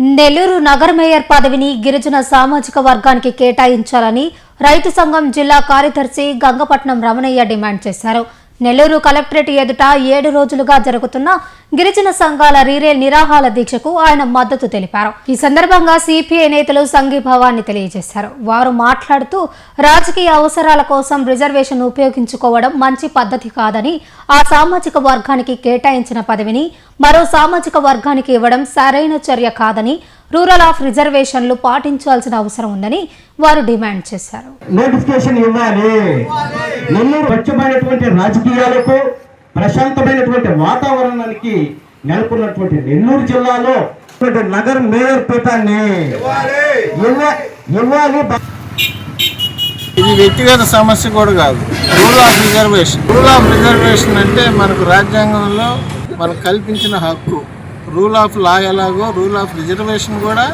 నెల్లూరు నగర మేయర్ పదవిని గిరిజన సామాజిక వర్గానికి కేటాయించాలని రైతు సంఘం జిల్లా కార్యదర్శి గంగపట్నం రమణయ్య డిమాండ్ చేశారు. నెల్లూరు కలెక్టరేట్ ఎదుట 7 రోజులుగా జరుగుతున్న గిరిజన సంఘాల రీరే నిరాహార దీక్షకు ఆయన మద్దతు తెలిపారు. ఈ సందర్భంగా సిపిఐ నేతలు సంఘీభావాన్ని తెలియజేశారు. వారు మాట్లాడుతూ రాజకీయ అవసరాల కోసం రిజర్వేషన్ ఉపయోగించుకోవడం మంచి పద్ధతి కాదని, ఆ సామాజిక వర్గానికి కేటాయించిన పదవిని మరో సామాజిక వర్గానికి ఇవ్వడం సరైన చర్య కాదని, రూరల్ ఆఫ్ రిజర్వేషన్లు పాటించాల్సిన అవసరం ఉందని వారు డిమాండ్ చేశారు. నోటిఫికేషన్ ఇవ్వాలి. నెల్లూరు స్వచ్ఛమైనటువంటి రాజకీయాలకు, ప్రశాంతమైనటువంటి వాతావరణానికి నెలకొన్నటువంటి నెల్లూరు జిల్లాలో నగర మేయర్ పీఠాన్ని ఇవ్వాలి. ఇది వ్యక్తిగత సమస్య కూడా కాదు. రూల్ ఆఫ్ రిజర్వేషన్ అంటే మనకు రాజ్యాంగంలో మనకు కల్పించిన హక్కు. రూల్ ఆఫ్ లా ఎలాగో రూల్ ఆఫ్ రిజర్వేషన్ కూడా,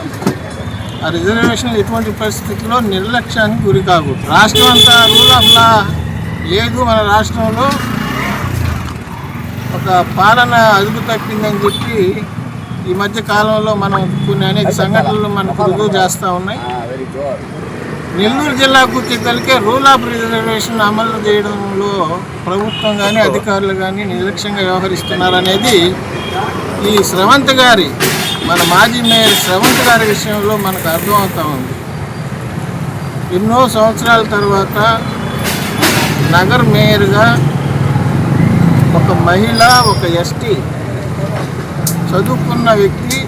ఆ రిజర్వేషన్ ఎటువంటి పరిస్థితుల్లో నిర్లక్ష్యానికి గురి కాకూడదు. రాష్ట్రం అంతా రూల్ ఆఫ్ లా లేదు. మన రాష్ట్రంలో ఒక పాలన అదుపు తప్పిందని చెప్పి ఈ మధ్య కాలంలో మనం అనేక సంఘటనలు మనకు రుజువు చేస్తూ ఉన్నాయి. నెల్లూరు జిల్లాకు వచ్చేసరికి రూల్ ఆఫ్ రిజర్వేషన్ అమలు చేయడంలో ప్రభుత్వం కానీ అధికారులు కానీ నిర్లక్ష్యంగా వ్యవహరిస్తున్నారనేది ఈ శ్రవంత్ గారి, మన మాజీ మేయర్ శ్రవంత్ గారి విషయంలో మనకు అర్థమవుతూ ఉంది. ఎన్నో సంవత్సరాల తర్వాత నగర్ మేయర్గా ఒక మహిళ, ఒక ఎస్టీ చదువుకున్న వ్యక్తి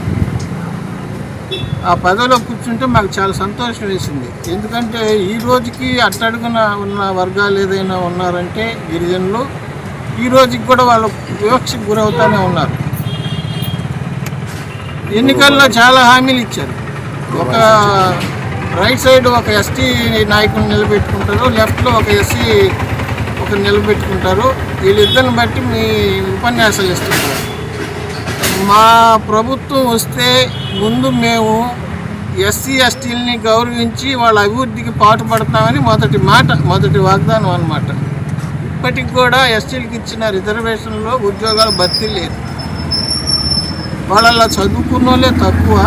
ఆ పదవిలో కూర్చుంటే మాకు చాలా సంతోషం వేసింది. ఎందుకంటే ఈ రోజుకి అట్టడుగున ఉన్న వర్గాలు ఏదైనా ఉన్నారంటే గిరిజనులు, ఈ రోజుకి కూడా వాళ్ళు వివక్షకు గురవుతూనే ఉన్నారు. ఎన్నికల్లో చాలా హామీలు ఇచ్చారు. ఒక రైట్ సైడ్ ఒక ఎస్టీ నాయకుని నిలబెట్టుకుంటారు, లెఫ్ట్లో ఒక ఎస్సీ ఒక నిలబెట్టుకుంటారు. వీళ్ళిద్దరిని బట్టి మీ ఉపన్యాసాలు ఇస్తుంటారు. మా ప్రభుత్వం వస్తే ముందు మేము ఎస్సీ ఎస్టీలని గౌరవించి వాళ్ళ అభివృద్ధికి పాటుపడతామని మొదటి వాగ్దానం అన్నమాట. ఇప్పటికి కూడా ఎస్టీలకు ఇచ్చిన రిజర్వేషన్లో ఉద్యోగాల భర్తీ లేదు. వాళ్ళ చదువుకున్న వాళ్ళే తక్కువ,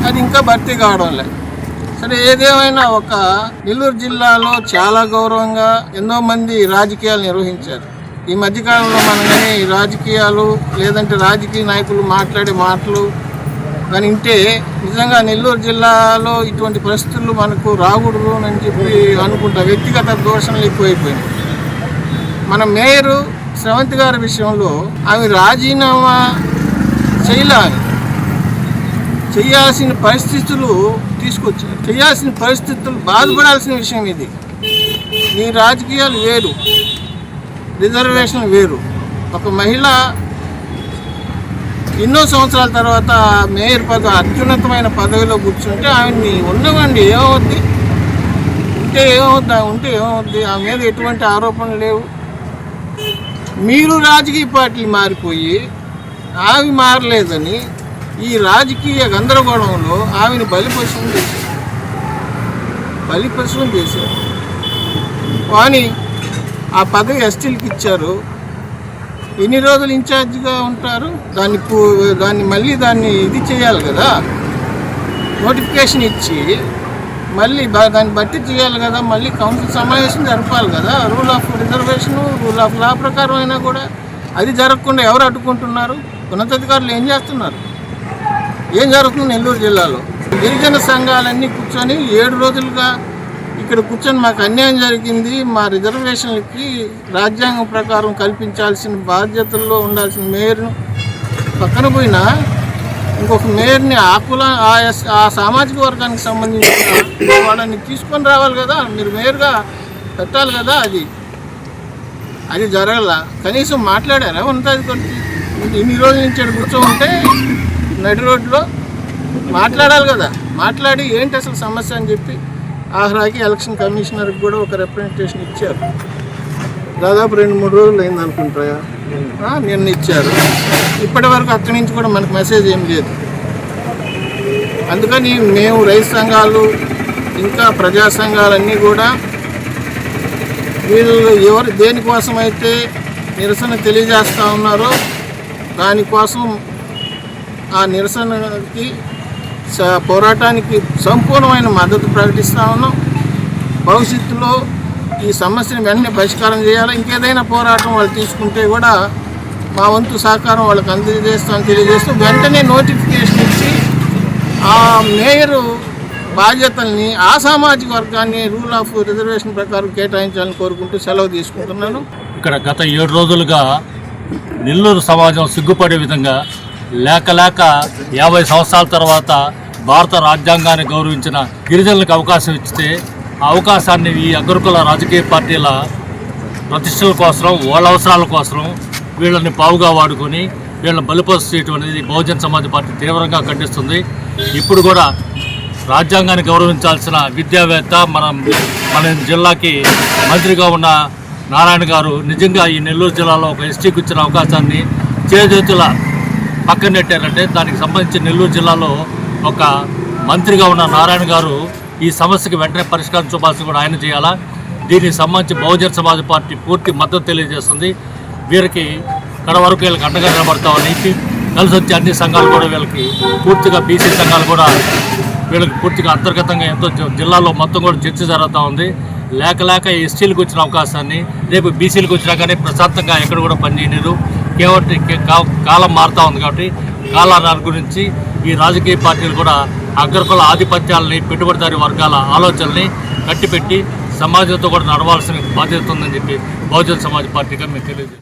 అది ఇంకా భర్తీ కావడం లేదు. సరే, ఏదేమైనా ఒక నెల్లూరు జిల్లాలో చాలా గౌరవంగా ఎంతో మంది రాజకీయాలు నిర్వహించారు. ఈ మధ్యకాలంలో మనం కానీ రాజకీయాలు లేదంటే రాజకీయ నాయకులు మాట్లాడే మాటలు కానీ వింటే నిజంగా నెల్లూరు జిల్లాలో ఇటువంటి పరిస్థితులు మనకు రాకూడదు అని చెప్పి అనుకుంటా. వ్యక్తిగత దోషణలు ఎక్కువైపోయినాయి. మన మేయరు శ్రవంత్ గారి విషయంలో ఆమె రాజీనామా చేయాల్సిన పరిస్థితులు తీసుకొచ్చారు. చేయాల్సిన పరిస్థితులు, బాధపడాల్సిన విషయం ఇది. నీ రాజకీయాలు వేరు, రిజర్వేషన్ వేరు. ఒక మహిళ ఎన్నో సంవత్సరాల తర్వాత మేయర్ పదవి, అత్యున్నతమైన పదవిలో కూర్చుంటే ఆమెని ఉన్నవండి ఏమవుద్ది, ఉంటే ఏమవుద్ది. ఆమె మీద ఎటువంటి ఆరోపణలు లేవు. మీరు రాజకీయ పార్టీలు మారిపోయి ఆమె మారలేదని ఈ రాజకీయ గందరగోళంలో ఆమెను బలిపశువుని చేశారు. కానీ ఆ పదవి ఎస్టీలకు ఇచ్చారు. ఎన్ని రోజులు ఇన్ఛార్జిగా ఉంటారు? దాన్ని మళ్ళీ ఇది చేయాలి కదా, నోటిఫికేషన్ ఇచ్చి మళ్ళీ దాన్ని బట్టి చేయాలి కదా, మళ్ళీ కౌన్సిల్ సమావేశం జరపాలి కదా. Rule of reservation, rule of law ప్రకారం అయినా కూడా అది జరగకుండా ఎవరు అడ్డుకుంటున్నారు? ఉన్నతాధికారులు ఏం చేస్తున్నారు? ఏం జరుగుతుంది నెల్లూరు జిల్లాలో? గిరిజన సంఘాలన్నీ కూర్చొని 7 రోజులుగా ఇక్కడ కూర్చొని మాకు అన్యాయం జరిగింది, మా రిజర్వేషన్లకి రాజ్యాంగం ప్రకారం కల్పించాల్సిన బాధ్యతల్లో ఉండాల్సిన మేయర్ను పక్కన పోయినా ఇంకొక మేయర్ని ఆ సామాజిక వర్గానికి సంబంధించిన వాళ్ళని తీసుకొని రావాలి కదా. మీరు మేయర్గా పెట్టాలి కదా. అది జరగల. కనీసం మాట్లాడారా ఉన్నతాధికారులు? ఇన్ని రోజుల నుంచి కూర్చోంటే నడి రోడ్లో మాట్లాడాలి కదా. మాట్లాడి ఏంటి అసలు సమస్య అని చెప్పి ఆఖరాకి ఎలక్షన్ కమిషనర్కి కూడా ఒక రిప్రజెంటేషన్ ఇచ్చారు. దాదాపు 2-3 రోజులు అయింది అనుకుంటారా, నిన్న ఇచ్చారు. ఇప్పటి వరకు అక్కడి నుంచి కూడా మనకు మెసేజ్ ఏం లేదు. అందుకని మేము రైతు సంఘాలు ఇంకా ప్రజా సంఘాలన్నీ కూడా వీళ్ళు దేనికోసం అయితే నిరసన తెలియజేస్తూ ఉన్నారో దానికోసం ఆ నిరసనకి పోరాటానికి సంపూర్ణమైన మద్దతు ప్రకటిస్తూ ఉన్నాం. భవిష్యత్తులో ఈ సమస్యను వెంటనే పరిష్కారం చేయాలి. ఇంకేదైనా పోరాటం వాళ్ళు తీసుకుంటే కూడా మా వంతు సహకారం వాళ్ళకి అందజేస్తామని తెలియజేస్తూ వెంటనే నోటిఫికేషన్ ఇచ్చి ఆ మేయరు బాధ్యతల్ని ఆ సామాజిక వర్గాన్ని రూల్ ఆఫ్ రిజర్వేషన్ ప్రకారం కేటాయించాలని కోరుకుంటూ సెలవు తీసుకుంటున్నాను. ఇక్కడ గత 7 రోజులుగా నెల్లూరు సమాజం సిగ్గుపడే విధంగా లేక 50 సంవత్సరాల తర్వాత భారత రాజ్యాంగాన్ని గౌరవించిన గిరిజనులకు అవకాశం ఇస్తే ఆ అవకాశాన్ని ఈ అగ్రకుల రాజకీయ పార్టీల ప్రతిష్టల కోసం వాళ్ళ అవసరాల కోసం వీళ్ళని పావుగా వాడుకొని వీళ్ళని బలిపరుస్తు చేయడం అనేది బహుజన్ సమాజ్ పార్టీ తీవ్రంగా ఖండిస్తుంది. ఇప్పుడు కూడా రాజ్యాంగాన్ని గౌరవించాల్సిన విద్యావేత్త మన జిల్లాకి మంత్రిగా ఉన్న నారాయణ గారు నిజంగా ఈ నెల్లూరు జిల్లాలో ఒక ఎస్టీకి ఇచ్చిన అవకాశాన్ని చేజేతుల పక్కన నెట్టారంటే దానికి సంబంధించి నెల్లూరు జిల్లాలో ఒక మంత్రిగా ఉన్న నారాయణ గారు ఈ సమస్యకి వెంటనే పరిష్కారం చూపాల్సి కూడా ఆయన చేయాలా. దీనికి సంబంధించి బహుజన్ సమాజ్ పార్టీ పూర్తి మద్దతు తెలియజేస్తుంది. వీరికి కడ వరకు వీళ్ళకి అండగా నిలబడతామని కలిసి వచ్చే అన్ని సంఘాలు కూడా వీళ్ళకి పూర్తిగా బీసీ సంఘాలు కూడా వీళ్ళకి పూర్తిగా అంతర్గతంగా ఎంతో జిల్లాలో మొత్తం కూడా చర్చ జరుగుతూ ఉంది. లేక ఎస్టీలకు వచ్చిన అవకాశాన్ని రేపు బీసీలకు వచ్చినా కానీ ప్రశాంతంగా ఎక్కడ కూడా పనిచేయలేదు. కేవలం కాలం మారుతూ ఉంది కాబట్టి కాలాన్ని గురించి ఈ రాజకీయ పార్టీలు కూడా అగ్రకుల ఆధిపత్యాలని పెట్టుబడిదారీ వర్గాల ఆలోచనల్ని కట్టిపెట్టి సమాజంతో కూడా నడవాల్సిన బాధ్యత ఉందని చెప్పి బహుజన్ సమాజ్ పార్టీగా మేము తెలియజేస్తాం.